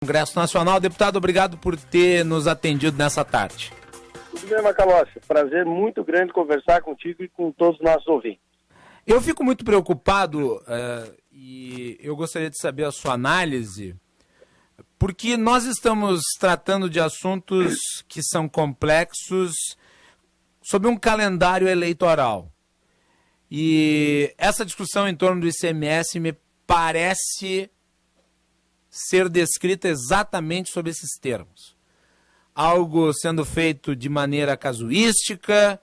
Congresso Nacional. Deputado, obrigado por ter nos atendido nessa tarde. Tudo bem, Macalossi. Prazer muito grande conversar contigo e com todos os nossos ouvintes. Eu fico muito preocupado e eu gostaria de saber a sua análise, porque nós estamos tratando de assuntos que são complexos sob um calendário eleitoral. E essa discussão em torno do ICMS me parece ser descrita exatamente sob esses termos. Algo sendo feito de maneira casuística,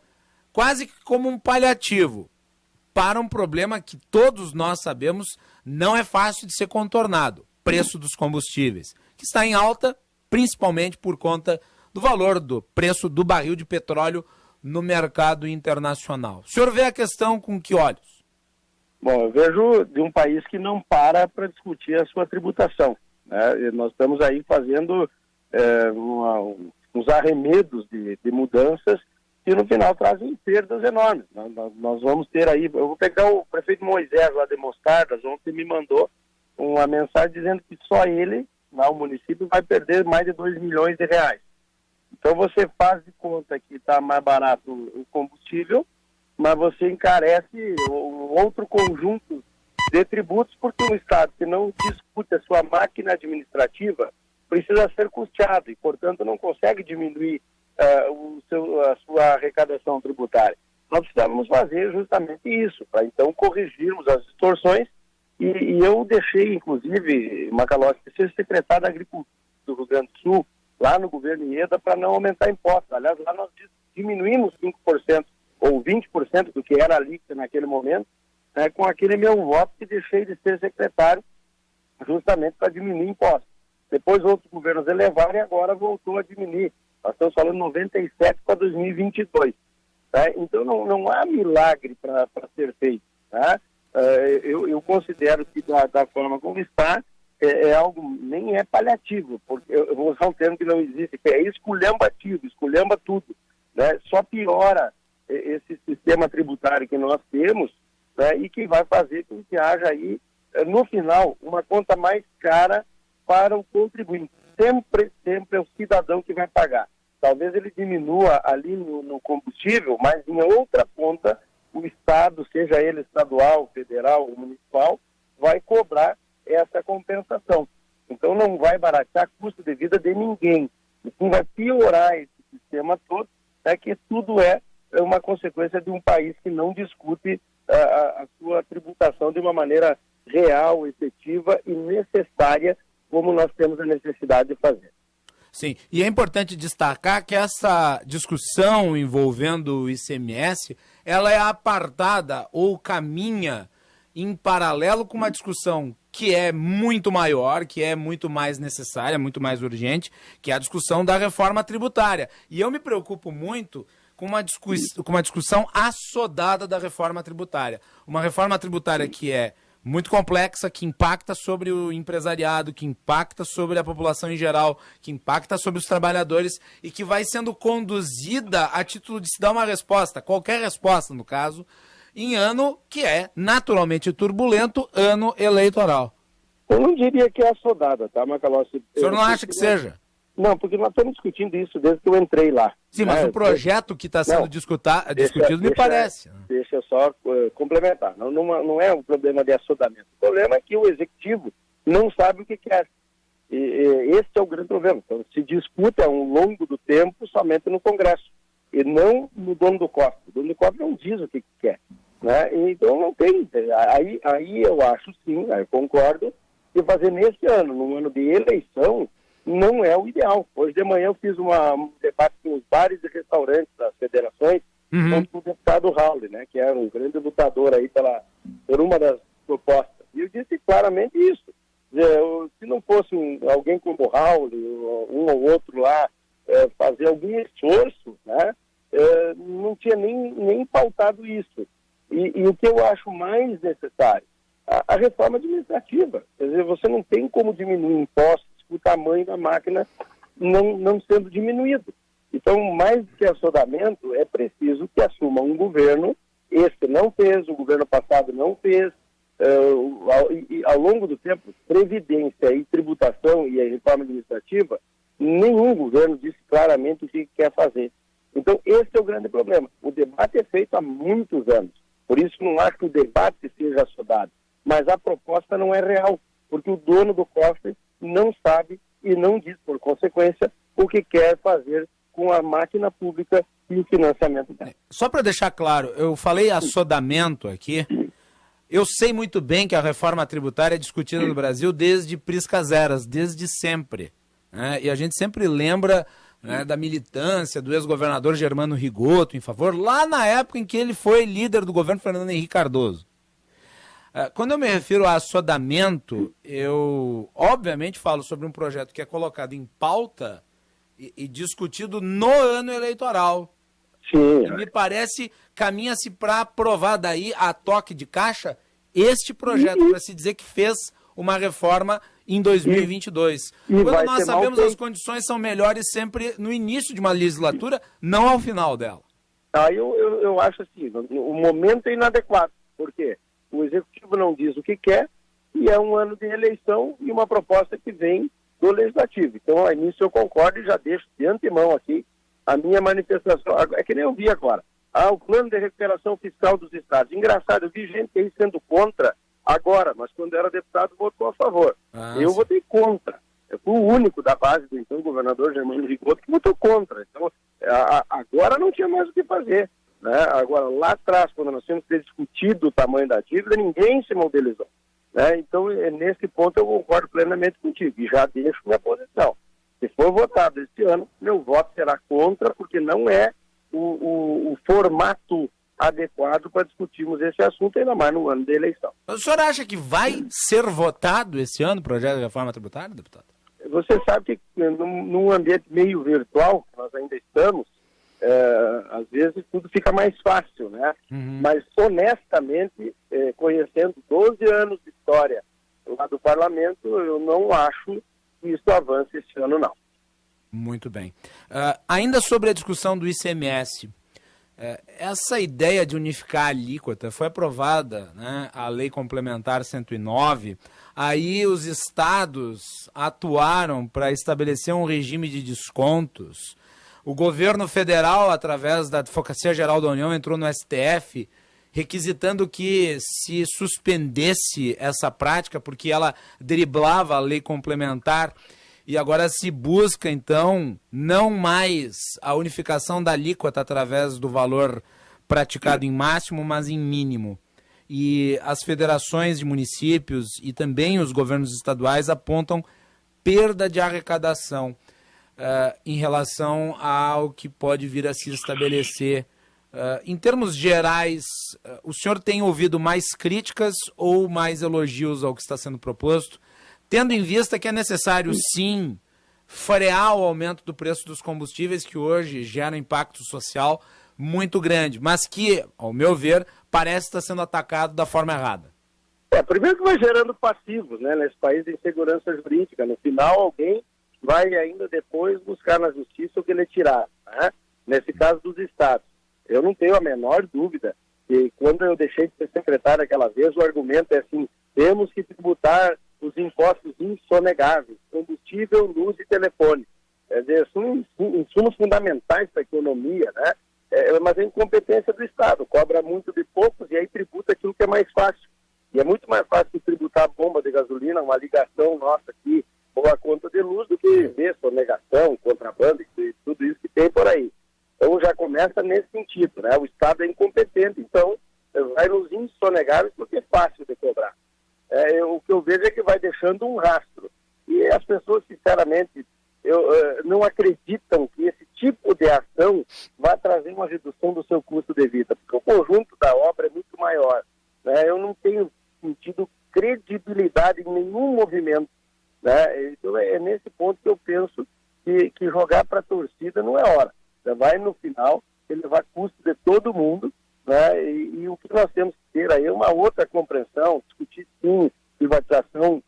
quase que como um paliativo para um problema que todos nós sabemos não é fácil de ser contornado, preço dos combustíveis, que está em alta principalmente por conta do valor do preço do barril de petróleo no mercado internacional. O senhor vê a questão com que olhos? Bom, eu vejo de um país que não para discutir a sua tributação, né? Nós estamos aí fazendo uns arremedos de mudanças que no final trazem perdas enormes. Nós vamos ter aí, eu vou pegar o prefeito Moisés lá de Mostardas, ontem me mandou uma mensagem dizendo que só ele, lá o município, vai perder mais de 2 milhões de reais. Então você faz de conta que está mais barato o combustível, mas você encarece um outro conjunto de tributos, porque um Estado que não discute a sua máquina administrativa precisa ser custeado e, portanto, não consegue diminuir a sua arrecadação tributária. Nós precisamos fazer justamente isso, para então corrigirmos as distorções, e eu deixei, inclusive, Macalossi, ser secretário da Agricultura do Rio Grande do Sul, lá no governo Ieda, para não aumentar impostos. Aliás, lá nós diminuímos 5% ou 20% do que era a alíquota naquele momento, né, com aquele meu voto que deixei de ser secretário justamente para diminuir impostos. Depois outros governos elevaram e agora voltou a diminuir. Nós estamos falando 97 para 2022. Tá? Então não há milagre para ser feito. Tá? Eu considero que da forma como está, é algo, nem é paliativo, porque eu vou usar um termo que não existe, que é esculhambativo, esculhamba tudo, né? Só piora esse sistema tributário que nós temos, né? E que vai fazer com que haja aí, no final, uma conta mais cara para o contribuinte. Sempre é o cidadão que vai pagar. Talvez ele diminua ali no combustível, mas em outra ponta, o Estado, seja ele estadual, federal ou municipal, vai cobrar essa compensação. Então não vai baratear custo de vida de ninguém. E sim vai piorar esse sistema todo, que tudo é uma consequência de um país que não discute a sua tributação de uma maneira real, efetiva e necessária, como nós temos a necessidade de fazer. Sim, e é importante destacar que essa discussão envolvendo o ICMS, ela é apartada ou caminha em paralelo com uma discussão que é muito maior, que é muito mais necessária, muito mais urgente, que é a discussão da reforma tributária. E eu me preocupo muito com uma discussão assodada da reforma tributária. Uma reforma tributária que é muito complexa, que impacta sobre o empresariado, que impacta sobre a população em geral, que impacta sobre os trabalhadores e que vai sendo conduzida a título de se dar uma resposta, qualquer resposta no caso, em ano que é naturalmente turbulento, ano eleitoral. Eu não diria que é assodada, tá, Macalossi? O senhor não acha que seja? Não, porque nós estamos discutindo isso desde que eu entrei lá. Sim, mas o projeto que está sendo discutido me parece. Deixa eu só complementar. Não é um problema de assodamento. O problema é que o executivo não sabe o que quer. Esse é o grande problema. Então, se discute ao longo do tempo somente no Congresso e não no dono do cofre. O dono do cofre não diz o que quer. Né? Então não tem. Aí eu acho sim, eu concordo, que fazer nesse ano, num ano de eleição, não é o ideal. Hoje de manhã eu fiz um debate com os bares e restaurantes das federações, com o deputado Raul, né, que era um grande lutador aí por uma das propostas. E eu disse claramente isso. Se não fosse alguém como o Raul, um ou outro lá, fazer algum esforço, né, não tinha nem pautado isso. E o que eu acho mais necessário, a reforma administrativa. Quer dizer, você não tem como diminuir impostos o tamanho da máquina não sendo diminuído. Então, mais do que assodamento, é preciso que assuma um governo. Este não fez, o governo passado não fez, ao longo do tempo, previdência e tributação e a reforma administrativa, nenhum governo disse claramente o que quer fazer. Então, esse é o grande problema. O debate é feito há muitos anos. Por isso, não acho que o debate seja assodado. Mas a proposta não é real, porque o dono do cofre não sabe e não diz, por consequência, o que quer fazer com a máquina pública e o financiamento dela. Só para deixar claro, eu falei assodamento aqui. Eu sei muito bem que a reforma tributária é discutida no Brasil desde priscas eras, desde sempre. Né? E a gente sempre lembra, né, da militância do ex-governador Germano Rigoto em favor, lá na época em que ele foi líder do governo Fernando Henrique Cardoso. Quando eu me refiro a assodamento, eu obviamente falo sobre um projeto que é colocado em pauta e discutido no ano eleitoral. Sim. E me parece, caminha-se para aprovar daí a toque de caixa este projeto, para se dizer que fez uma reforma em 2022. Quando nós sabemos as condições são melhores sempre no início de uma legislatura, não ao final dela. Eu acho assim, o momento é inadequado. Por quê? O Executivo não diz o que quer e é um ano de eleição e uma proposta que vem do Legislativo. Então, nisso eu concordo e já deixo de antemão aqui a minha manifestação. É que nem eu vi agora. O plano de recuperação fiscal dos estados. Engraçado, eu vi gente aí sendo contra agora, mas quando era deputado votou a favor. Eu votei contra. Eu fui o único da base do então governador Germano Rigoto que votou contra. Então, agora não tinha mais o que fazer. Né? Agora, lá atrás, quando nós tínhamos que ter discutido o tamanho da dívida, ninguém se mobilizou. Né? Então, nesse ponto, eu concordo plenamente contigo e já deixo minha posição. Se for votado este ano, meu voto será contra, porque não é o formato adequado para discutirmos esse assunto, ainda mais no ano da eleição. O senhor acha que vai ser votado esse ano o projeto de reforma tributária, deputado? Você sabe que num ambiente meio virtual, que nós ainda estamos, às vezes tudo fica mais fácil, né? Mas, honestamente, conhecendo 12 anos de história lá do parlamento, eu não acho que isso avance esse ano, não. Muito bem. Ainda sobre a discussão do ICMS, essa ideia de unificar a alíquota foi aprovada, né, a Lei Complementar 109, aí os estados atuaram para estabelecer um regime de descontos. O governo federal, através da Advocacia Geral da União, entrou no STF requisitando que se suspendesse essa prática, porque ela driblava a lei complementar. E agora se busca, então, não mais a unificação da alíquota através do valor praticado em máximo, mas em mínimo. E as federações de municípios e também os governos estaduais apontam perda de arrecadação em relação ao que pode vir a se estabelecer. Em termos gerais, o senhor tem ouvido mais críticas ou mais elogios ao que está sendo proposto, tendo em vista que é necessário, sim, frear o aumento do preço dos combustíveis, que hoje gera um impacto social muito grande, mas que, ao meu ver, parece estar sendo atacado da forma errada? Primeiro que vai gerando passivos, né, nesse país de insegurança jurídica. No final, alguém vai ainda depois buscar na justiça o que ele tirar, né? Nesse caso dos estados. Eu não tenho a menor dúvida que quando eu deixei de ser secretário aquela vez, o argumento é assim, temos que tributar os impostos insonegáveis, combustível, luz e telefone. Quer dizer, são insumos fundamentais para a economia, né? Mas é incompetência do Estado, cobra muito de poucos e aí tributa aquilo que é mais fácil. E é muito mais fácil tributar a bomba de gasolina, uma ligação nossa aqui, ou a conta de luz, do que ver sonegação, contrabando e tudo isso que tem por aí. Então já começa nesse sentido, né? O Estado é incompetente, então vai nos insonegáveis porque é fácil de cobrar. O que eu vejo é que vai deixando um rastro. E as pessoas, sinceramente, não acreditam que esse tipo de ação vai trazer uma redução do seu custo de vida, porque o conjunto da obra é muito maior. Né? Eu não tenho sentido credibilidade em nenhum movimento. Né? Então é nesse ponto que eu penso que jogar para a torcida não é hora. Vai no final, ele vai custo de todo mundo, né? E o que nós temos que ter aí é uma outra compreensão, discutir sim privatização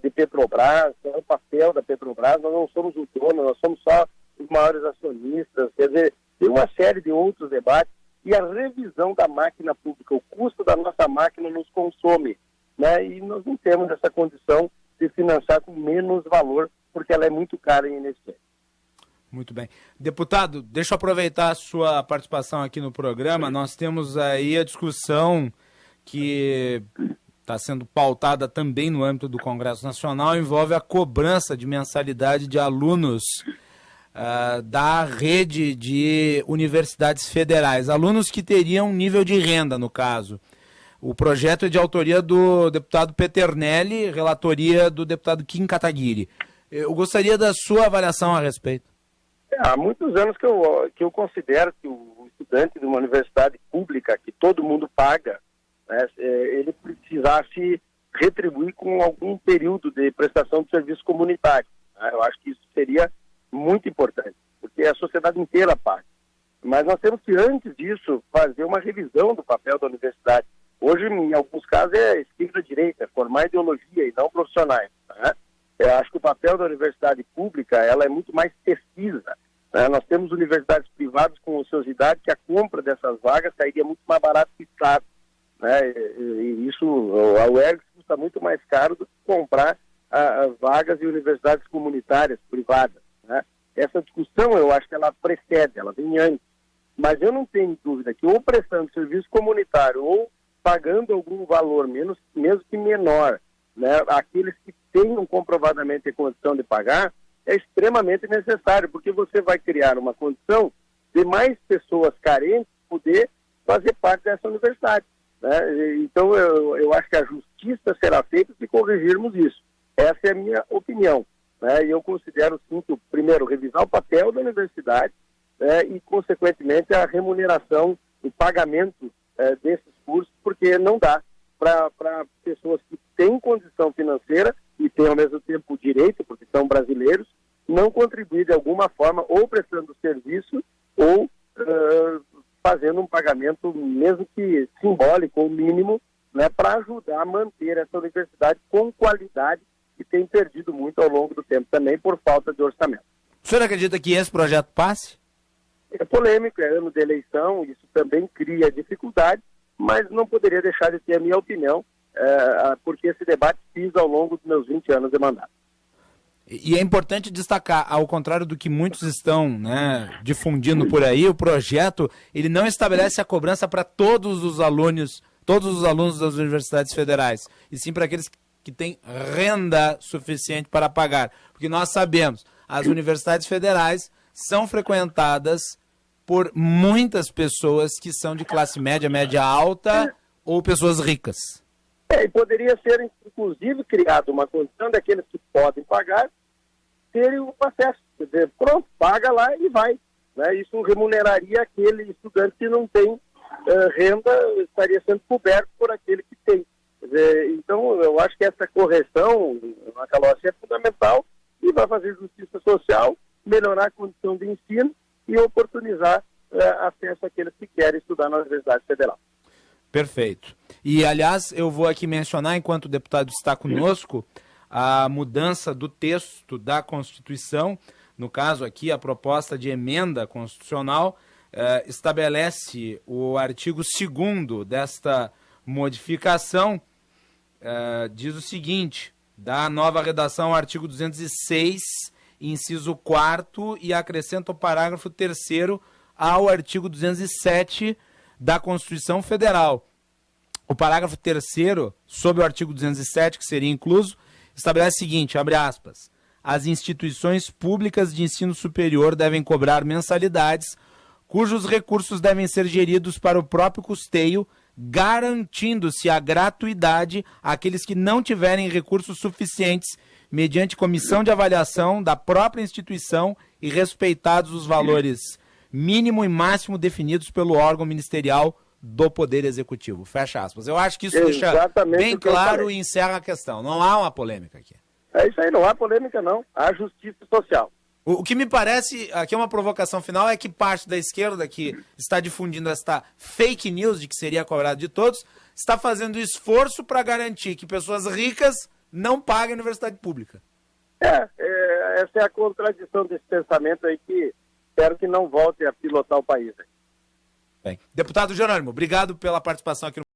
de Petrobras, é o papel da Petrobras, nós não somos o dono, nós somos só os maiores acionistas, quer dizer, tem uma série de outros debates e a revisão da máquina pública, o custo da nossa máquina nos consome. né? E nós não temos essa condição de financiar com menos valor, porque ela é muito cara em INSS. Muito bem. Deputado, deixa eu aproveitar a sua participação aqui no programa. Nós temos aí a discussão que está sendo pautada também no âmbito do Congresso Nacional, envolve a cobrança de mensalidade de alunos da rede de universidades federais, alunos que teriam nível de renda, no caso. O projeto é de autoria do deputado Peternelli, relatoria do deputado Kim Kataguiri. Eu gostaria da sua avaliação a respeito. Há muitos anos que eu considero que o estudante de uma universidade pública, que todo mundo paga, né, ele precisasse retribuir com algum período de prestação de serviço comunitário. Né? Eu acho que isso seria muito importante, porque a sociedade inteira paga. Mas nós temos que, antes disso, fazer uma revisão do papel da universidade. Hoje, em alguns casos, é esquerda-direita, formar ideologia e não profissionais. Né? Eu acho que o papel da universidade pública ela é muito mais pesquisa. Né? Nós temos universidades privadas com ociosidade que a compra dessas vagas sairia muito mais barato que o Estado. Né? E isso, a UERGS custa muito mais caro do que comprar as vagas em universidades comunitárias, privadas. Né? Essa discussão, eu acho que ela precede, ela vem antes. Mas eu não tenho dúvida que ou prestando serviço comunitário ou pagando algum valor, mesmo que menor, né, aqueles que tenham comprovadamente a condição de pagar, é extremamente necessário, porque você vai criar uma condição de mais pessoas carentes poder fazer parte dessa universidade. Né? Então, eu acho que a justiça será feita se corrigirmos isso. Essa é a minha opinião. Né? E eu considero, sim, que, primeiro, revisar o papel da universidade e, consequentemente, a remuneração, o pagamento desses cursos, porque não dá para pessoas que têm condição financeira e têm, ao mesmo tempo, o direito, porque são brasileiros, não contribuir de alguma forma, ou prestando serviço, ou fazendo um pagamento, mesmo que simbólico ou mínimo, né, para ajudar a manter essa universidade com qualidade, que tem perdido muito ao longo do tempo também por falta de orçamento. O senhor acredita que esse projeto passe? É polêmico, é ano de eleição, isso também cria dificuldade, mas não poderia deixar de ter a minha opinião, porque esse debate fiz ao longo dos meus 20 anos de mandato. E é importante destacar, ao contrário do que muitos estão, né, difundindo por aí, o projeto ele não estabelece a cobrança para todos os alunos das universidades federais, e sim para aqueles que têm renda suficiente para pagar. Porque nós sabemos, as universidades federais são frequentadas por muitas pessoas que são de classe média, média alta ou pessoas ricas. E poderia ser, inclusive, criada uma condição daqueles que podem pagar terem o acesso. Quer dizer, pronto, paga lá e vai. Né? Isso remuneraria aquele estudante que não tem renda, estaria sendo coberto por aquele que tem. Quer dizer, então, eu acho que essa correção na Calócia é fundamental e vai fazer justiça social, melhorar a condição de ensino e oportunizar acesso àqueles que querem estudar na Universidade Federal. Perfeito. E, aliás, eu vou aqui mencionar, enquanto o deputado está conosco, a mudança do texto da Constituição, no caso aqui a proposta de emenda constitucional, estabelece o artigo 2º desta modificação, diz o seguinte, da nova redação ao artigo 206, inciso 4º, e acrescenta o parágrafo 3º ao artigo 207 da Constituição Federal. O parágrafo 3º, sob o artigo 207, que seria incluso, estabelece o seguinte, abre aspas, as instituições públicas de ensino superior devem cobrar mensalidades, cujos recursos devem ser geridos para o próprio custeio, garantindo-se a gratuidade àqueles que não tiverem recursos suficientes, mediante comissão de avaliação da própria instituição e respeitados os valores mínimo e máximo definidos pelo órgão ministerial do Poder Executivo. Fecha aspas. Eu acho que isso deixa bem claro e encerra a questão. Não há uma polêmica aqui. É isso aí, não há polêmica não. Há justiça social. O que me parece, aqui é uma provocação final, é que parte da esquerda que está difundindo esta fake news de que seria cobrado de todos, está fazendo esforço para garantir que pessoas ricas não paguem a universidade pública. Essa é a contradição desse pensamento aí que espero que não volte a pilotar o país. Bem, deputado Jerônimo, obrigado pela participação aqui no